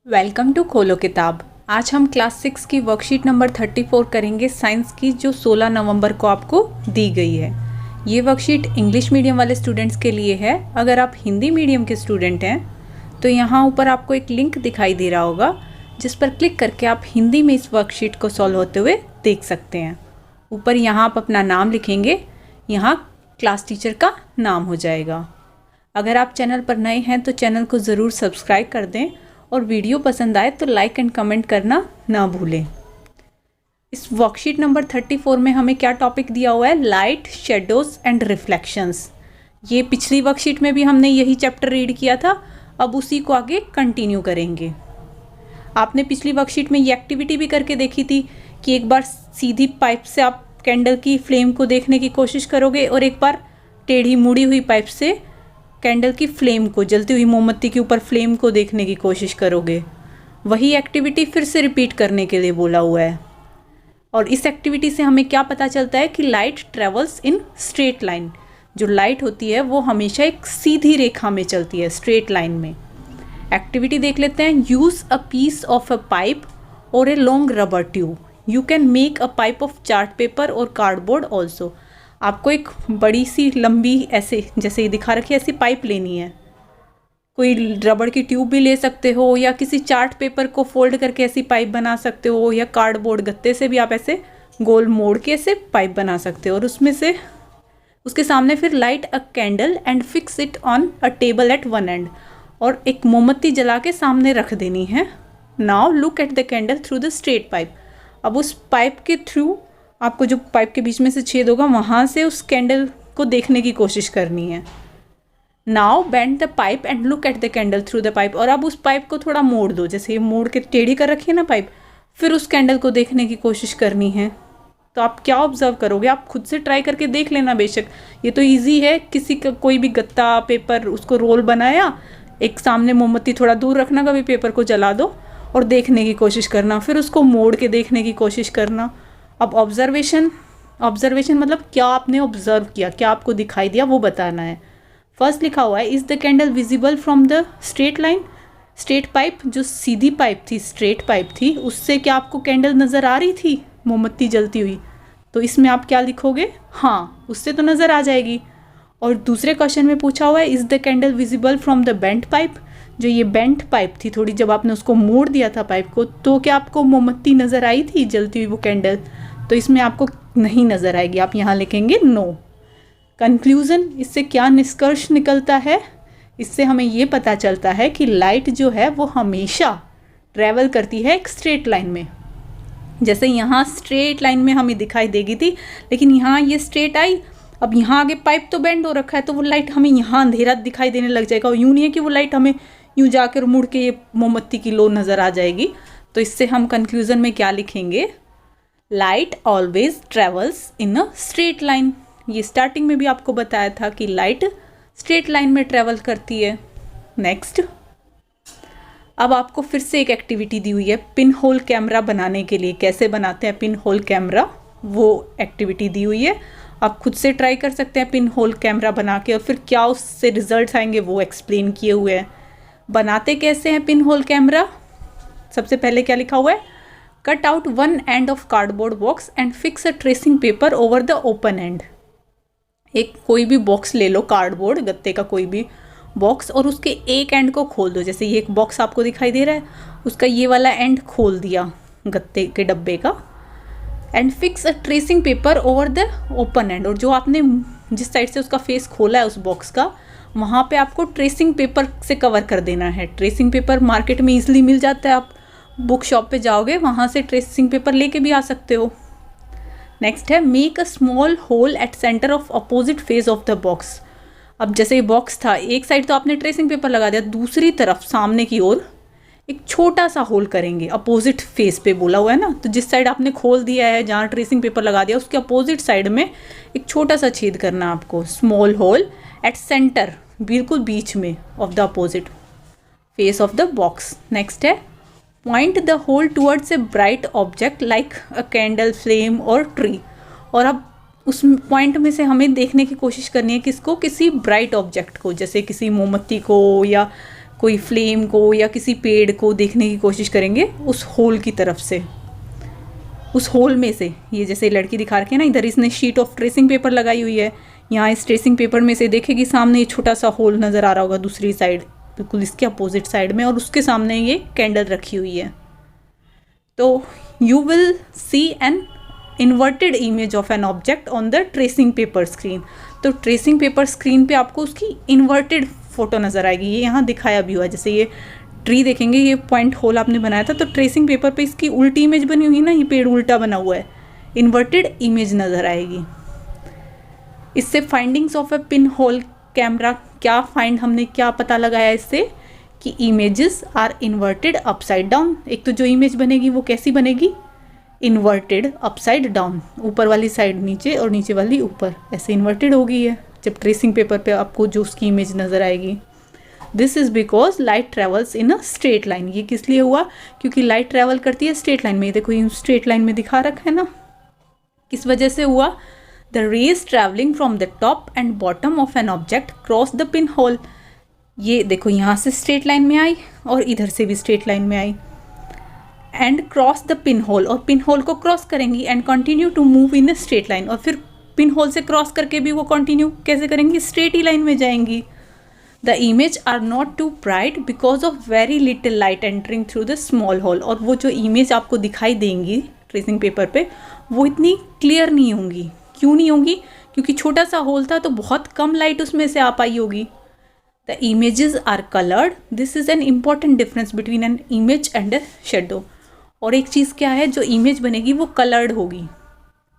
Welcome to खोलो किताब। आज हम क्लास 6 की वर्कशीट नंबर 34 करेंगे साइंस की, जो 16 नवंबर को आपको दी गई है। ये वर्कशीट इंग्लिश मीडियम वाले स्टूडेंट्स के लिए है। अगर आप हिंदी मीडियम के स्टूडेंट हैं तो यहाँ ऊपर आपको एक लिंक दिखाई दे रहा होगा, जिस पर क्लिक करके आप हिंदी में इस वर्कशीट को सॉल्व होते हुए देख सकते हैं। ऊपर यहाँ आप अपना नाम लिखेंगे, यहाँ क्लास टीचर का नाम हो जाएगा। अगर आप चैनल पर नए हैं तो चैनल को ज़रूर सब्सक्राइब कर दें और वीडियो पसंद आए तो लाइक एंड कमेंट करना ना भूलें। इस वर्कशीट नंबर 34 में हमें क्या टॉपिक दिया हुआ है? Light, shadows and reflections. ये पिछली वर्कशीट में भी हमने यही चैप्टर रीड किया था, अब उसी को आगे कंटिन्यू करेंगे। आपने पिछली वर्कशीट में ये एक्टिविटी भी करके देखी थी कि एक बार सीधी पाइप से आप कैंडल की फ्लेम को देखने की कोशिश करोगे और एक बार टेढ़ी मुड़ी हुई पाइप से कैंडल की फ्लेम को, जलती हुई मोमबत्ती के ऊपर फ्लेम को देखने की कोशिश करोगे। वही एक्टिविटी फिर से रिपीट करने के लिए बोला हुआ है। और इस एक्टिविटी से हमें क्या पता चलता है कि light travels in straight line. जो लाइट होती है वो हमेशा एक सीधी रेखा में चलती है, स्ट्रेट लाइन में। एक्टिविटी देख लेते हैं। Use a piece of a pipe और a long rubber tube. You can make a pipe of chart paper और कार्डबोर्ड ऑल्सो। आपको एक बड़ी सी लंबी, ऐसे जैसे दिखा रखी है, ऐसी पाइप लेनी है। कोई रबड़ की ट्यूब भी ले सकते हो, या किसी चार्ट पेपर को फोल्ड करके ऐसी पाइप बना सकते हो, या कार्डबोर्ड गत्ते से भी आप ऐसे गोल मोड़ के ऐसे पाइप बना सकते हो। और उसमें से उसके सामने फिर light a candle and fix it on a table at one end. और एक मोमबत्ती जला के सामने रख देनी है। Now look at the candle through the straight pipe. अब उस पाइप के थ्रू, आपको जो पाइप के बीच में से छेद होगा वहाँ से उस कैंडल को देखने की कोशिश करनी है। Now bend the pipe and look at the candle through the pipe. और अब उस पाइप को थोड़ा मोड़ दो, जैसे ये मोड़ के टेढ़ी कर रखी है ना पाइप, फिर उस कैंडल को देखने की कोशिश करनी है। तो आप क्या ऑब्जर्व करोगे? आप खुद से ट्राई करके देख लेना। बेशक ये तो ईजी है। किसी का कोई भी गत्ता, पेपर, उसको रोल बनाया, एक सामने मोमबत्ती थोड़ा दूर रखना, कभी पेपर को जला दो और देखने की कोशिश करना, फिर उसको मोड़ के देखने की कोशिश करना। अब ऑब्जर्वेशन मतलब क्या आपने ऑब्जर्व किया, क्या आपको दिखाई दिया, वो बताना है। फर्स्ट लिखा हुआ है, is the candle visible from the straight line. Straight pipe, जो सीधी पाइप थी, स्ट्रेट पाइप थी, उससे क्या आपको कैंडल नज़र आ रही थी, मोमबत्ती जलती हुई? तो इसमें आप क्या लिखोगे? हाँ, उससे तो नज़र आ जाएगी। और दूसरे क्वेश्चन में पूछा हुआ है, is the candle visible from the bent pipe. जो ये बेंट पाइप थी, थोड़ी जब आपने उसको मोड़ दिया था पाइप को, तो क्या आपको मोमबत्ती नज़र आई थी जलती हुई वो कैंडल? तो इसमें आपको नहीं नज़र आएगी, आप यहाँ लिखेंगे नो। कंक्लूज़न, इससे क्या निष्कर्ष निकलता है? इससे हमें ये पता चलता है कि लाइट जो है वो हमेशा ट्रैवल करती है एक स्ट्रेट लाइन में। जैसे यहाँ स्ट्रेट लाइन में हमें दिखाई देगी थी, लेकिन यहाँ ये स्ट्रेट आई। अब यहाँ आगे पाइप तो बेंड हो रखा है, तो वो लाइट हमें यहाँ अंधेरा दिखाई देने लग जाएगा। और यूँ नहीं है कि वो लाइट हमें यूँ जाकर मुड़ के ये मोमबत्ती की लो नज़र आ जाएगी। तो इससे हम कंक्लूज़न में क्या लिखेंगे? Light always travels in a straight line. ये स्टार्टिंग में भी आपको बताया था कि लाइट स्ट्रेट लाइन में ट्रेवल करती है। नेक्स्ट, अब आपको फिर से एक एक्टिविटी दी हुई है पिन होल कैमरा बनाने के लिए। कैसे बनाते हैं पिन होल कैमरा, वो एक्टिविटी दी हुई है। आप खुद से ट्राई कर सकते हैं पिन होल कैमरा बना के, और फिर क्या उससे रिजल्ट्स आएंगे वो एक्सप्लेन किए हुए हैं। बनाते कैसे हैं पिन होल कैमरा? सबसे पहले क्या लिखा हुआ है? Cut out one end of cardboard box and fix a tracing paper over the open and. एक कोई भी बॉक्स ले लो, कार्डबोर्ड, गत्ते का कोई भी बॉक्स, और उसके एक एंड को खोल दो। जैसे ये एक बॉक्स आपको दिखाई दे रहा है, उसका ये वाला एंड खोल दिया गत्ते के डब्बे का। And fix a tracing paper over the open and. और जो आपने जिस साइड से उसका फेस खोला है उस बॉक्स का, वहाँ पे आपको ट्रेसिंग पेपर से कवर कर देना है। ट्रेसिंग पेपर मार्केट में ईजिली मिल जाता है, आप बुक शॉप पे जाओगे, वहाँ से ट्रेसिंग पेपर लेके भी आ सकते हो। नेक्स्ट है, make a small hole at centre of opposite face of the box. अब जैसे ये बॉक्स था, एक साइड तो आपने ट्रेसिंग पेपर लगा दिया, दूसरी तरफ सामने की ओर एक छोटा सा होल करेंगे। अपोजिट फेस पे बोला हुआ है ना, तो जिस साइड आपने खोल दिया है, जहाँ ट्रेसिंग पेपर लगा दिया, उसके अपोजिट साइड में एक छोटा सा छेद करना आपको। स्मॉल होल एट सेंटर, बिल्कुल बीच में of the opposite face of the box. Next है, point the hole towards a bright object like a candle, flame और ट्री। और अब उस पॉइंट में से हमें देखने की कोशिश करनी है किसको? किसी ब्राइट ऑब्जेक्ट को, जैसे किसी मोमबत्ती को या कोई फ्लेम को या किसी पेड़ को देखने की कोशिश करेंगे उस होल की तरफ से, उस होल में से। ये जैसे लड़की दिखा रखी है ना, इधर इसने शीट ऑफ ट्रेसिंग पेपर लगाई हुई है, यहाँ इस ट्रेसिंग पेपर में से देखेगी सामने ये छोटा सा होल नज़र आ रहा होगा दूसरी साइड, बिल्कुल इसके अपोजिट साइड में, और उसके सामने ये कैंडल रखी हुई है। तो you will see an inverted image of an object on the tracing paper screen. तो ट्रेसिंग पेपर स्क्रीन पे आपको उसकी इन्वर्टेड फोटो नज़र आएगी। ये यहाँ दिखाया भी हुआ है, जैसे ये ट्री देखेंगे, ये पॉइंट होल आपने बनाया था, तो ट्रेसिंग पेपर पे इसकी उल्टी इमेज बनी हुई ना, ये पेड़ उल्टा बना हुआ है, इन्वर्टेड इमेज नज़र आएगी। इससे findings of a pin hole camera, क्या फाइंड हमने क्या पता लगाया इससे कि images are inverted upside down. एक तो जो इमेज बनेगी वो कैसी बनेगी, इन्वर्टेड अपसाइड डाउन, ऊपर वाली साइड नीचे और नीचे वाली ऊपर, ऐसे इन्वर्टेड हो गई है जब ट्रेसिंग पेपर पे आपको जो उसकी इमेज नज़र आएगी। This is because light travels in a straight line. ये किस लिए हुआ, क्योंकि लाइट ट्रेवल करती है स्ट्रेट लाइन में। देखो ये स्ट्रेट लाइन में दिखा रखा है ना, किस वजह से हुआ, the rays travelling from the top and bottom of an object cross the pin hole. ये देखो यहाँ से स्ट्रेट लाइन में आई और इधर से भी स्ट्रेट लाइन में आई, and cross the pin hole, और पिन होल को क्रॉस करेंगी, and continue to move in a straight line, और फिर पिन होल से क्रॉस करके भी वो कंटिन्यू कैसे करेंगी, स्ट्रेट ही लाइन में जाएंगी। The images are not too bright because of very little light entering through the small hole. और वो जो इमेज आपको दिखाई देंगी ट्रेसिंग पेपर पे वो इतनी क्लियर नहीं होंगी। क्यों नहीं होंगी, क्योंकि छोटा सा होल था तो बहुत कम लाइट उसमें से आ पाई होगी। The images are coloured, this is an important difference between an image and a shadow. और एक चीज़ क्या है, जो इमेज बनेगी वो कलर्ड होगी।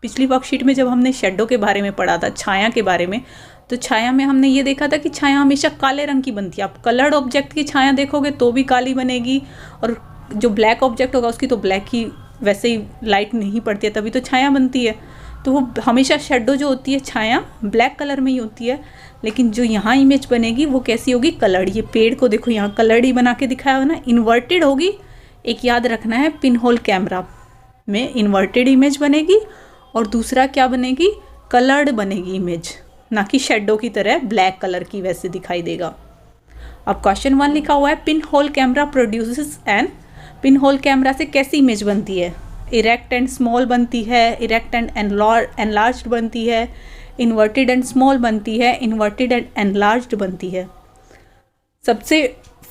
पिछली वर्कशीट में जब हमने शेडो के बारे में पढ़ा था, छाया के बारे में, तो छाया में हमने ये देखा था कि छाया हमेशा काले रंग की बनती है। आप कलर्ड ऑब्जेक्ट की छाया देखोगे तो भी काली बनेगी, और जो ब्लैक ऑब्जेक्ट होगा उसकी तो ब्लैक ही, वैसे ही लाइट नहीं पड़ती है तभी तो छाया बनती है। तो वो हमेशा शेडो जो होती है, छाया ब्लैक कलर में ही होती है। लेकिन जो यहाँ इमेज बनेगी वो कैसी होगी, कलर्ड। ये पेड़ को देखो यहाँ कलर्ड ही बना के दिखाया हुआ ना, इन्वर्टेड होगी। एक याद रखना है, पिन होल कैमरा में इन्वर्टेड इमेज बनेगी, और दूसरा क्या बनेगी, कलर्ड बनेगी इमेज, ना कि शेडो की तरह ब्लैक कलर की वैसे दिखाई देगा। अब क्वेश्चन 1 लिखा हुआ है, pin hole camera produces N. Pin hole camera से कैसी इमेज बनती है, इरेक्ट एंड स्मॉल बनती है, इरेक्ट एंड एनलार्ज्ड बनती है, इन्वर्टेड एंड स्मॉल बनती है, इन्वर्टेड एंड एनलार्ज्ड बनती है। सबसे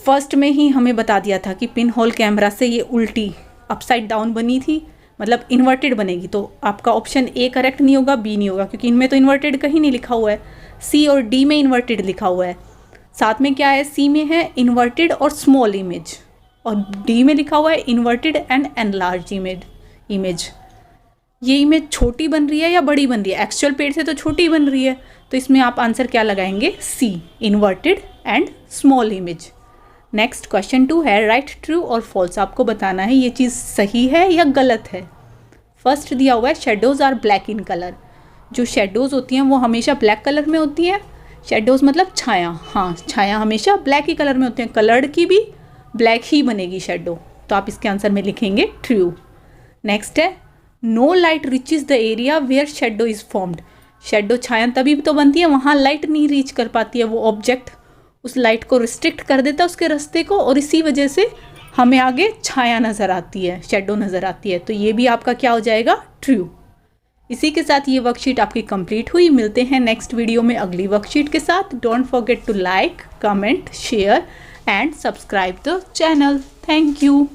फर्स्ट में ही हमें बता दिया था कि पिन होल कैमरा से ये उल्टी अपसाइड डाउन बनी थी, मतलब इन्वर्टेड बनेगी। तो आपका ऑप्शन ए करेक्ट नहीं होगा, बी नहीं होगा, क्योंकि इनमें तो इन्वर्टेड कहीं नहीं लिखा हुआ है। सी और डी में इन्वर्टेड लिखा हुआ है। साथ में क्या है, सी में है इन्वर्टेड और स्मॉल इमेज, और डी में लिखा हुआ है इन्वर्टेड एंड एनलार्ज इमेज। ये इमेज छोटी बन रही है या बड़ी बन रही है, एक्चुअल पेड़ से तो छोटी बन रही है, तो इसमें आप आंसर क्या लगाएंगे, C, inverted and small image. Next question 2 है, राइट ट्रू और फॉल्स। आपको बताना है ये चीज़ सही है या गलत है। फर्स्ट दिया हुआ है, shadows are black in colour. जो शेडोज़ होती हैं वो हमेशा ब्लैक कलर में होती हैं। शेडोज़ मतलब छाया, हाँ छाया हमेशा ब्लैक ही कलर में होती हैं, कलर्ड की भी ब्लैक ही बनेगी शेडो। तो आप इसके आंसर में लिखेंगे ट्रू। नेक्स्ट है, no light reaches the area where shadow is formed. Shadow छाया तभी तो बनती है, वहाँ लाइट नहीं रीच कर पाती है, वो ऑब्जेक्ट उस लाइट को रिस्ट्रिक्ट कर देता है उसके रास्ते को, और इसी वजह से हमें आगे छाया नज़र आती है, शेडो नज़र आती है। तो ये भी आपका क्या हो जाएगा, ट्रू। इसी के साथ ये वर्कशीट आपकी कंप्लीट हुई। मिलते हैं नेक्स्ट वीडियो में अगली वर्कशीट के साथ। Don't forget to like, comment, share and subscribe the channel. Thank you.